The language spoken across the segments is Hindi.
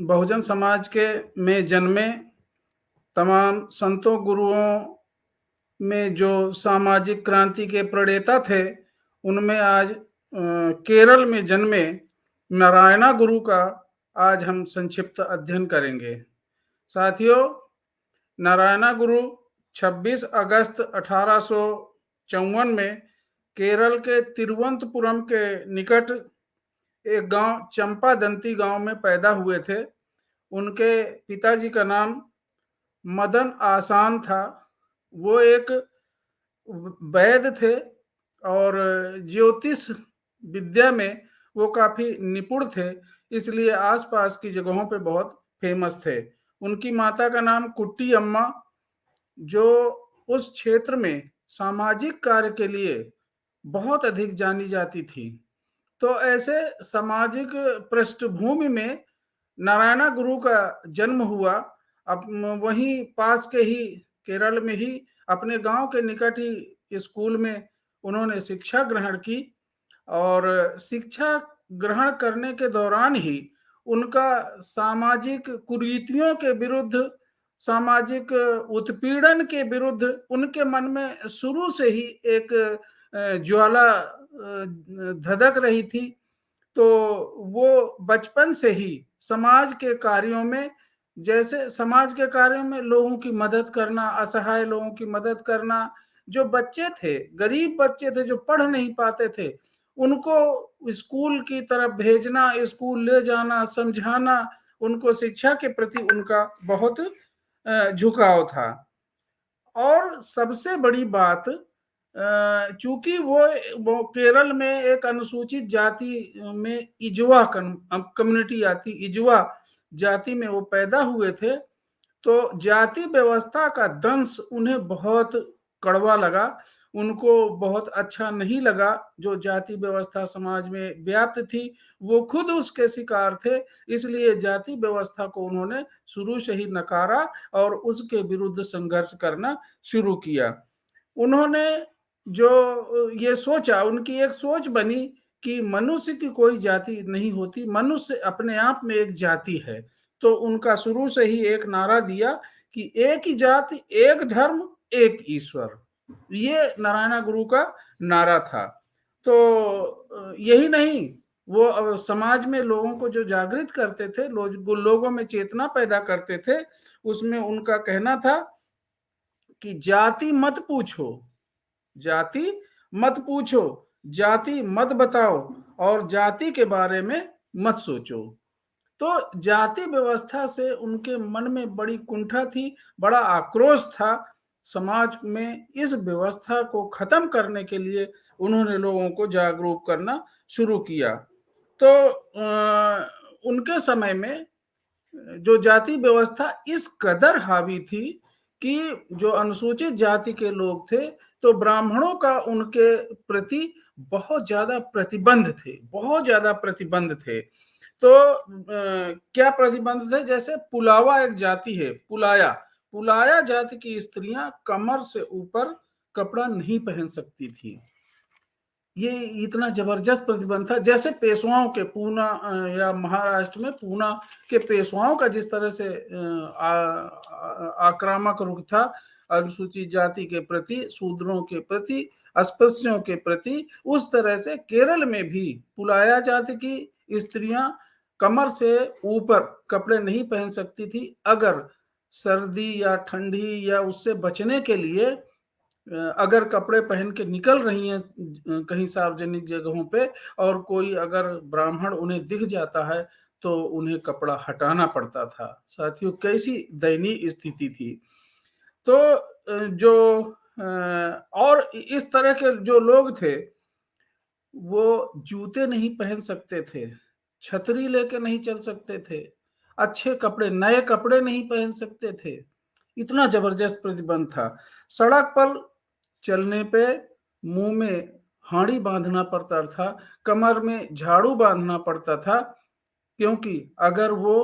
बहुजन समाज के में जन्मे तमाम संतों गुरुओं में जो सामाजिक क्रांति के प्रणेता थे, उनमें आज केरल में जन्मे नारायणा गुरु का आज हम संक्षिप्त अध्ययन करेंगे। साथियों, नारायणा गुरु 26 अगस्त 1854 में केरल के तिरुवनंतपुरम के निकट एक गांव चंपादंती गांव में पैदा हुए थे। उनके पिताजी का नाम मदन आसान था। वो एक वैद्य थे और ज्योतिष विद्या में वो काफी निपुण थे, इसलिए आसपास की जगहों पे बहुत फेमस थे। उनकी माता का नाम कुट्टी अम्मा, जो उस क्षेत्र में सामाजिक कार्य के लिए बहुत अधिक जानी जाती थी। तो ऐसे सामाजिक पृष्ठभूमि में नारायणा गुरु का जन्म हुआ। अब वहीं पास के ही केरल में ही अपने गांव के निकट ही स्कूल में उन्होंने शिक्षा ग्रहण की और शिक्षा ग्रहण करने के दौरान ही उनका सामाजिक कुरीतियों के विरुद्ध, सामाजिक उत्पीड़न के विरुद्ध उनके मन में शुरू से ही एक ज्वाला धधक रही थी। तो वो बचपन से ही समाज के कार्यों में, जैसे समाज के कार्यों में लोगों की मदद करना, असहाय लोगों की मदद करना, जो बच्चे थे, गरीब बच्चे थे जो पढ़ नहीं पाते थे, उनको स्कूल की तरफ भेजना, स्कूल ले जाना, समझाना, उनको शिक्षा के प्रति उनका बहुत झुकाव था। और सबसे बड़ी बात, चूंकि वो केरल में एक अनुसूचित जाति में इजवा कम्युनिटी आती, इजवा जाति में वो पैदा हुए थे, तो जाति व्यवस्था का दंश उन्हें बहुत कड़वा लगा। उनको बहुत अच्छा नहीं लगा जो जाति व्यवस्था समाज में व्याप्त थी। वो खुद उसके शिकार थे, इसलिए जाति व्यवस्था को उन्होंने शुरू से ही नकारा और उसके विरुद्ध संघर्ष करना शुरू किया। उन्होंने जो ये सोचा, उनकी एक सोच बनी कि मनुष्य की कोई जाति नहीं होती, मनुष्य अपने आप में एक जाति है। तो उनका शुरू से ही एक नारा दिया कि एक ही जाति, एक धर्म, एक ईश्वर। ये नारायणा गुरु का नारा था। तो यही नहीं, वो समाज में लोगों को जो जागृत करते थे, लोगों में चेतना पैदा करते थे, उसमें उनका कहना था कि जाति मत पूछो, जाति मत पूछो, जाति मत बताओ और जाति के बारे में मत सोचो। तो जाति व्यवस्था से उनके मन में बड़ी कुंठा थी, बड़ा आक्रोश था। समाज में इस व्यवस्था को खत्म करने के लिए उन्होंने लोगों को जागरूक करना शुरू किया। तो उनके समय में जो जाति व्यवस्था इस कदर हावी थी कि जो अनुसूचित जाति के लोग थे, तो ब्राह्मणों का उनके प्रति बहुत ज्यादा प्रतिबंध थे, बहुत ज्यादा प्रतिबंध थे। तो क्या प्रतिबंध थे? जैसे पुलावा एक जाति है, पुलाया जाति की स्त्रियां कमर से ऊपर कपड़ा नहीं पहन सकती थी। ये इतना जबरदस्त प्रतिबंध था। जैसे पेशवाओं के पूना या महाराष्ट्र में पूना के पेशवाओं का जिस तरह से आक्रामक रुख था अनुसूचित जाति के प्रति, शूद्रों के प्रति, अस्पृश्यों के प्रति, उस तरह से केरल में भी पुलाया जाति की स्त्रियां कमर से ऊपर कपड़े नहीं पहन सकती थी। अगर सर्दी या ठंडी या उससे बचने के लिए अगर कपड़े पहन के निकल रही हैं कहीं सार्वजनिक जगहों पे और कोई अगर ब्राह्मण उन्हें दिख जाता है तो उन्हें कपड़ा हटाना पड़ता था। साथियों, कैसी दयनीय स्थिति थी। तो जो और इस तरह के जो लोग थे, वो जूते नहीं पहन सकते थे, छतरी लेके नहीं चल सकते थे, अच्छे कपड़े, नए कपड़े नहीं पहन सकते थे। इतना जबरदस्त प्रतिबंध था। सड़क पर चलने पे मुंह में हाड़ी बांधना पड़ता था, कमर में झाड़ू बांधना पड़ता था, क्योंकि अगर वो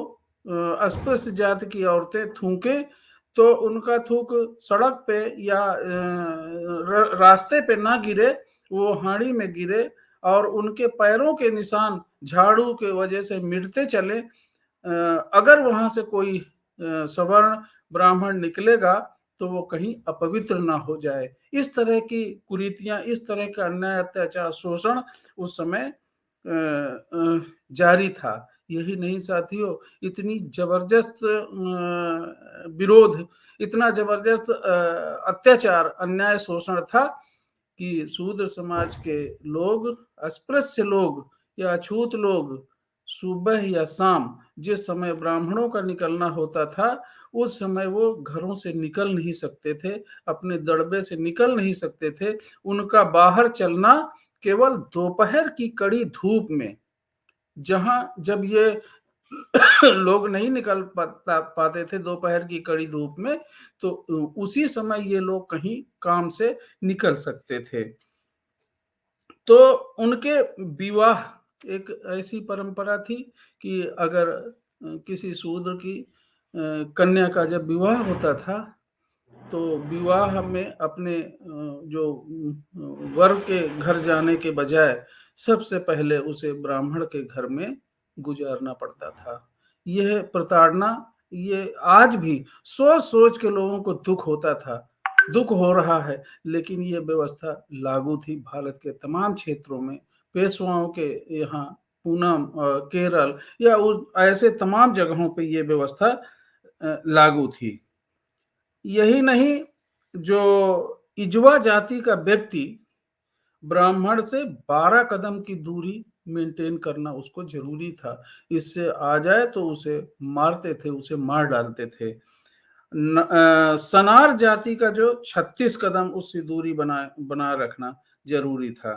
अस्पृश्य जाति की औरतें थूके तो उनका थूक सड़क पे या रास्ते पे ना गिरे, वो हाड़ी में गिरे और उनके पैरों के निशान झाड़ू के वजह से मिटते चले। अगर वहां से कोई सवर्ण ब्राह्मण निकलेगा तो वो कहीं अपवित्र ना हो जाए। इस तरह की कुरीतियां, इस तरह का अन्याय, अत्याचार, शोषण उस समय जारी था। यही नहीं साथियों, इतनी जबरदस्त विरोध, इतना जबरदस्त अत्याचार, अन्याय, शोषण था कि शूद्र समाज के लोग, अस्पृश्य लोग या अछूत लोग सुबह या शाम जिस समय ब्राह्मणों का निकलना होता था, उस समय वो घरों से निकल नहीं सकते थे, अपने दड़बे से निकल नहीं सकते थे। उनका बाहर चलना केवल दोपहर की कड़ी धूप में, जहां जब ये लोग नहीं निकल पाते थे दोपहर की कड़ी धूप में, तो उसी समय ये लोग कहीं काम से निकल सकते थे। तो उनके विवाह, एक ऐसी परंपरा थी कि अगर किसी शूद्र की कन्या का जब विवाह होता था, तो विवाह में अपने जो वर के घर जाने के बजाय सबसे पहले उसे ब्राह्मण के घर में गुजारना पड़ता था। यह प्रताड़ना, ये आज भी सोच सोच के लोगों को दुख होता था, दुख हो रहा है, लेकिन ये व्यवस्था लागू थी भारत के तमाम क्षेत्रों में। पेशवाओं के यहाँ पूनम, केरल या उस ऐसे तमाम जगहों पे ये व्यवस्था लागू थी। यही नहीं, जो इजवा जाति का व्यक्ति ब्राह्मण से 12 कदम की दूरी मेंटेन करना उसको जरूरी था। इससे आ जाए तो उसे मारते थे, उसे मार डालते थे। सनार जाति का जो 36 कदम उससे दूरी बना रखना जरूरी था।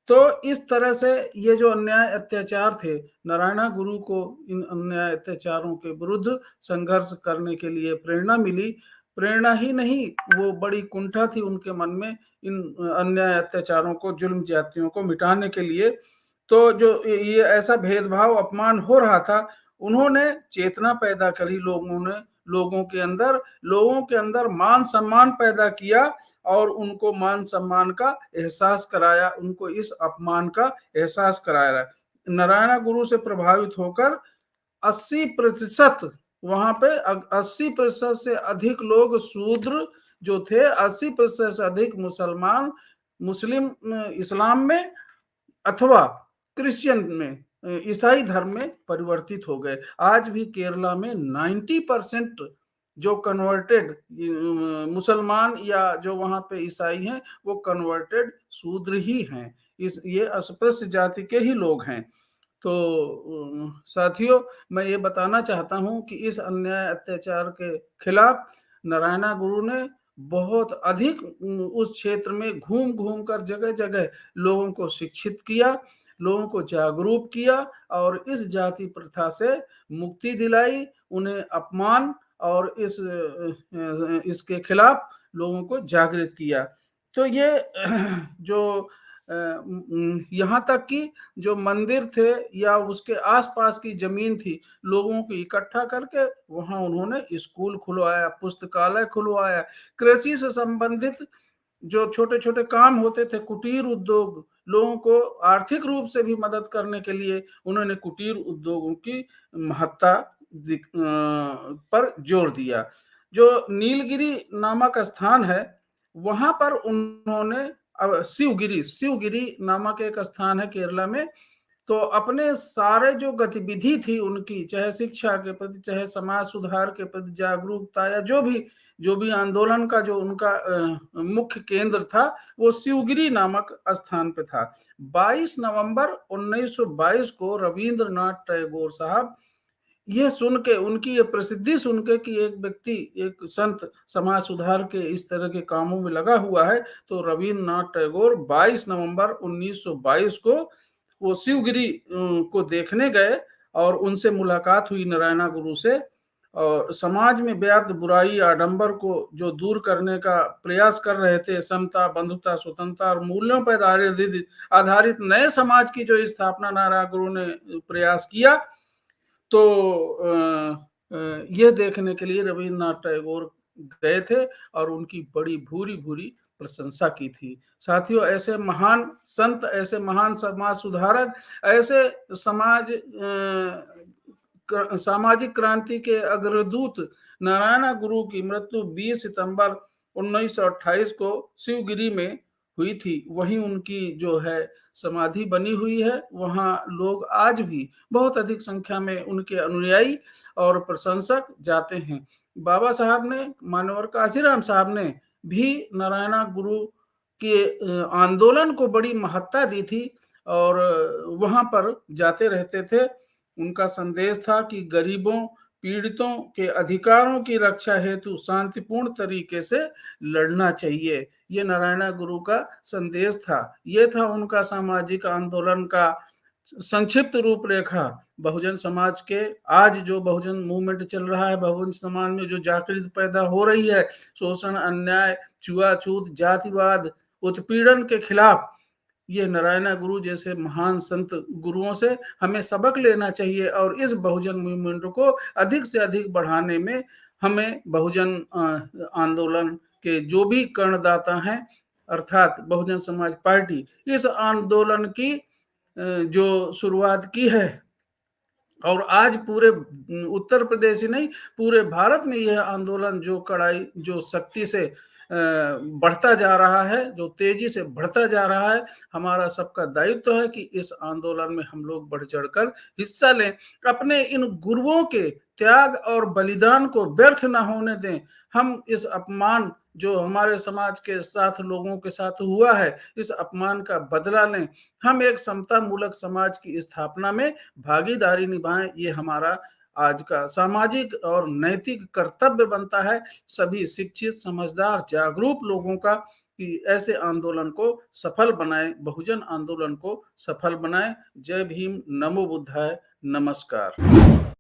तो इस तरह से ये जो अन्याय अत्याचार थे, नारायणा गुरु को इन अन्याय अत्याचारों के विरुद्ध संघर्ष करने के लिए प्रेरणा मिली। प्रेरणा ही नहीं, वो बड़ी कुंठा थी उनके मन में इन अन्याय अत्याचारों को, जुल्म जातियों को मिटाने के लिए। तो जो ये ऐसा भेदभाव, अपमान हो रहा था, उन्होंने चेतना पैदा करी लोगों ने, लोगों के अंदर मान सम्मान पैदा किया और उनको मान सम्मान का एहसास कराया, उनको इस अपमान का एहसास कराया। नारायणा गुरु से प्रभावित होकर 80% वहां पे 80% से अधिक लोग शूद्र जो थे, 80% से अधिक मुसलमान, मुस्लिम इस्लाम में अथवा क्रिश्चियन में, ईसाई धर्म में परिवर्तित हो गए। आज भी केरला में 90% जो कन्वर्टेड मुसलमान या जो वहां पे ईसाई हैं, वो कन्वर्टेड शूद्र ही हैं। ये अस्पृश्य जाति के ही लोग हैं। तो साथियों, मैं ये बताना चाहता हूं कि इस अन्याय अत्याचार के खिलाफ नारायणा गुरु ने बहुत अधिक उस क्षेत्र में घूम घूम कर जगह जगह लोगों को शिक्षित किया, लोगों को जागरूक किया और इस जाति प्रथा से मुक्ति दिलाई, उन्हें अपमान और इसके खिलाफ लोगों को जागृत किया। तो ये जो यहाँ तक कि जो मंदिर थे या उसके आसपास की जमीन थी, लोगों को इकट्ठा करके वहां उन्होंने स्कूल खुलवाया, पुस्तकालय खुलवाया, कृषि से संबंधित जो छोटे छोटे काम होते थे, कुटीर उद्योग, लोगों को आर्थिक रूप से भी मदद करने के लिए उन्होंने कुटीर उद्योगों की महत्ता पर जोर दिया। जो नीलगिरी नामक स्थान है, वहां पर उन्होंने शिवगिरी नामक एक स्थान है केरला में, तो अपने सारे जो गतिविधि थी उनकी, चाहे शिक्षा के प्रति, चाहे समाज सुधार के प्रति जागरूकता, या जो भी आंदोलन का जो उनका मुख्य केंद्र था, वो शिवगिरी नामक स्थान पे था। 22 नवंबर 1922 को रविंद्रनाथ टैगोर साहब, ये सुन के, उनकी ये प्रसिद्धि सुन के कि एक व्यक्ति, एक संत समाज सुधार के इस तरह के कामों में लगा हुआ है, तो रविंद्रनाथ टैगोर 22 नवंबर 1922 को वो शिवगिरी को देखने गए और उनसे मुलाकात हुई नारायणा गुरु से, और समाज में व्याप्त बुराई, आडंबर को जो दूर करने का प्रयास कर रहे थे, समता, बंधुता, स्वतंत्रता और मूल्यों पर आधारित नए समाज की जो स्थापना नारायण गुरु ने प्रयास किया। तो ये देखने के लिए रविन्द्रनाथ टैगोर गए थे और उनकी बड़ी भूरी भूरी प्रशंसा की थी। साथियों, ऐसे महान संत, ऐसे महान समाज सुधारक, ऐसे समाज सामाजिक क्रांति के अग्रदूत नारायण गुरु की मृत्यु 20 सितंबर 1928 को शिवगिरी में हुई थी। वहीं उनकी जो है समाधि बनी हुई है, वहाँ लोग आज भी बहुत अधिक संख्या में उनके अनुयायी और प्रशंसक जाते हैं। बाबा साहब ने, मानवर काशीराम साहब ने भी नारायण गुरु के आंदोलन को बड़ी महत्ता दी थी और वहाँ पर जाते रहते थे। उनका संदेश था कि गरीबों, पीड़ितों के अधिकारों की रक्षा हेतु शांतिपूर्ण तरीके से लड़ना चाहिए। ये नारायण गुरु का संदेश था। ये था उनका सामाजिक आंदोलन का संक्षिप्त रूपरेखा। बहुजन समाज के आज जो बहुजन मूवमेंट चल रहा है, बहुजन समाज में जो जागृति पैदा हो रही है, शोषण, अन्याय, छुआछूत, जातिवाद, उत्पीड़न के खिलाफ, ये नारायण गुरु जैसे महान संत गुरुओं से हमें सबक लेना चाहिए और इस बहुजन मूवमेंट को अधिक से अधिक बढ़ाने में हमें बहुजन आंदोलन के जो भी कर्णदाता हैं, अर्थात बहुजन समाज पार्टी, इस आंदोलन की जो शुरुआत की है और आज पूरे उत्तर प्रदेश ही नहीं, पूरे भारत में यह आंदोलन जो कड़ाई, जो शक्ति से बढ़ता जा रहा है, जो तेजी से बढ़ता जा रहा है, हमारा सबका दायित्व है कि इस आंदोलन में हम लोग बढ़ चढ़कर हिस्सा लें। अपने इन गुरुओं के त्याग और बलिदान को व्यर्थ ना होने दें। हम इस अपमान जो हमारे समाज के साथ, लोगों के साथ हुआ है, इस अपमान का बदला लें। हम एक समता मूलक समाज की स्थापना में भागीदारी निभाएं। ये हमारा आज का सामाजिक और नैतिक कर्तव्य बनता है, सभी शिक्षित, समझदार, जागरूक लोगों का, कि ऐसे आंदोलन को सफल बनाएं, बहुजन आंदोलन को सफल बनाएं। जय भीम, नमो बुद्धाय, नमस्कार।